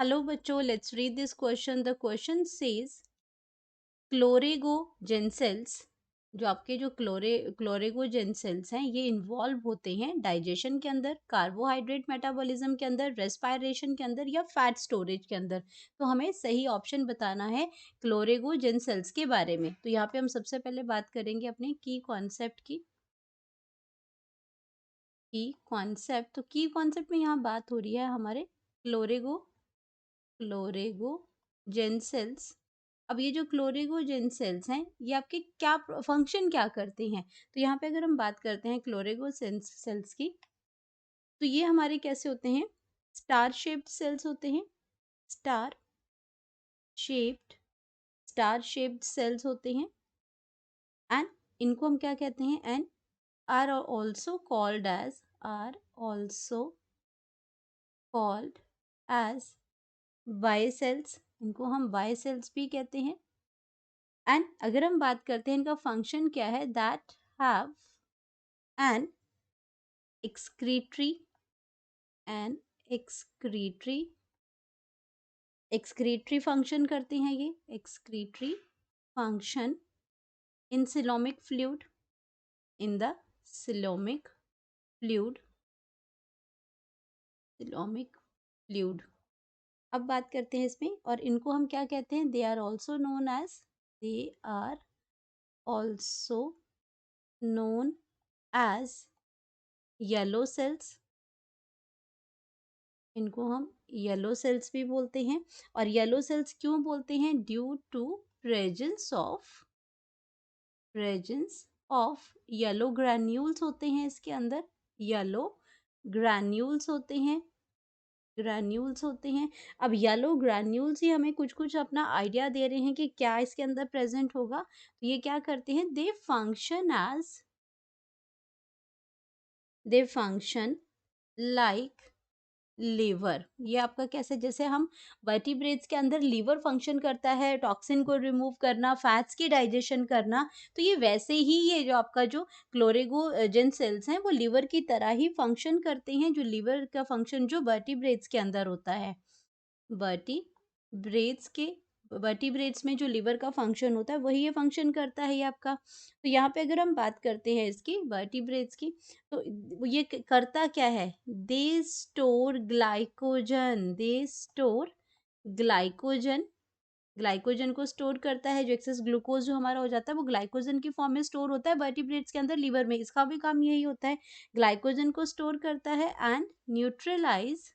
Hello बच्चों, let's read this question. The question says chloragogen cells, जो आपके जो क्लोरेगोजेन सेल्स हैं, ये इन्वॉल्व होते हैं डाइजेशन के अंदर, कार्बोहाइड्रेट मेटाबॉलिज्म के अंदर, रेस्पायरेशन के अंदर या फैट स्टोरेज के अंदर। तो हमें सही ऑप्शन बताना है क्लोरेगोजेन सेल्स के बारे में। तो यहाँ पे हम सबसे पहले बात करेंगे अपने की कॉन्सेप्ट की। तो की कॉन्सेप्ट में यहाँ बात हो रही है हमारे क्लोरेगोजेन सेल्स। अब ये जो क्लोरेगोजेन सेल्स हैं, ये आपके क्या फंक्शन क्या करते हैं? तो यहाँ पे अगर हम बात करते हैं सेल्स की, तो ये हमारे कैसे होते हैं? स्टार शेप्ड सेल्स होते हैं। Star shaped star shaped cells होते हैं। एंड इनको हम क्या कहते हैं? And are also called as by cells. इनको हम बाय सेल्स भी कहते हैं। एंड अगर हम बात करते हैं इनका फंक्शन क्या है, that have an excretory an excretory function करते हैं। ये excretory function in coelomic fluid, in the coelomic fluid coelomic fluid. अब बात करते हैं इसमें, और इनको हम क्या कहते हैं? They are also known as yellow cells. इनको हम येलो सेल्स भी बोलते हैं। और येलो सेल्स क्यों बोलते हैं? Due to presence of yellow granules होते हैं इसके अंदर। येलो ग्रैन्यूल्स होते हैं। अब येलो ग्रैन्यूल्स ही हमें कुछ कुछ अपना आइडिया दे रहे हैं कि क्या इसके अंदर प्रेजेंट होगा। तो ये क्या करते हैं? दे फंक्शन लाइक लीवर। ये आपका कैसे, जैसे हम वर्टिब्रेट्स के अंदर लीवर फंक्शन करता है, टॉक्सिन को रिमूव करना, फैट्स की डाइजेशन करना, तो ये वैसे ही ये जो आपका जो क्लोरेगोजेन सेल्स हैं, वो लीवर की तरह ही फंक्शन करते हैं, जो लीवर का फंक्शन जो वर्टिब्रेट्स के अंदर होता है। वर्टिब्रेट्स के वर्टिब्रेट्स में जो लिवर का फंक्शन होता है, वही ये फंक्शन करता है ये आपका। तो यहाँ पे अगर हम बात करते हैं इसकी वर्टिब्रेट्स की, तो ये करता क्या है? दे स्टोर ग्लाइकोजन ग्लाइकोजन को स्टोर करता है। जो एक्सेस ग्लूकोज जो हमारा हो जाता है, वो ग्लाइकोजन की फॉर्म में स्टोर होता है वर्टिब्रेट्स के अंदर, लीवर में। इसका भी काम यही होता है, ग्लाइकोजन को स्टोर करता है एंड न्यूट्रलाइज।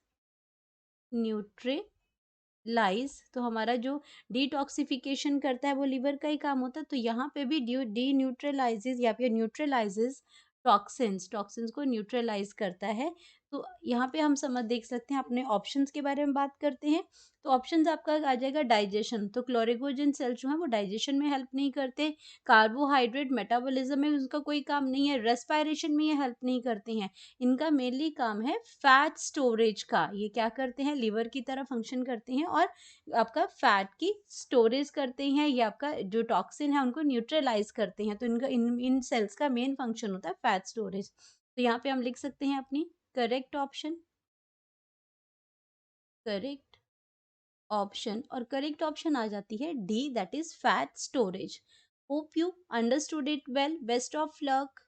तो हमारा जो डिटॉक्सिफिकेशन करता है, वो लिवर का ही काम होता है। तो यहाँ पे भी डी न्यूट्रलाइजेज या फिर न्यूट्रलाइजेज टॉक्सिन्स को न्यूट्रलाइज करता है। तो यहाँ पे हम समझ देख सकते हैं। अपने ऑप्शंस के बारे में बात करते हैं, तो ऑप्शंस आपका आ जाएगा डाइजेशन। तो क्लोरेगोजन सेल जो है वो डाइजेशन में हेल्प नहीं करते। कार्बोहाइड्रेट मेटाबॉलिज्म में उनका कोई काम नहीं है। रेस्पायरेशन में ये हेल्प नहीं करते हैं। इनका मेनली काम है फैट स्टोरेज का। ये क्या करते हैं? लीवर की तरह फंक्शन करते हैं और आपका फैट की स्टोरेज करते हैं। ये आपका जो टॉक्सिन है उनको न्यूट्रलाइज करते हैं। तो इनका इन सेल्स का मेन फंक्शन होता है फैट स्टोरेज। तो यहाँ पे हम लिख सकते हैं अपनी करेक्ट ऑप्शन, और करेक्ट ऑप्शन आ जाती है D, that is fat storage. Hope you understood it well. Best of luck.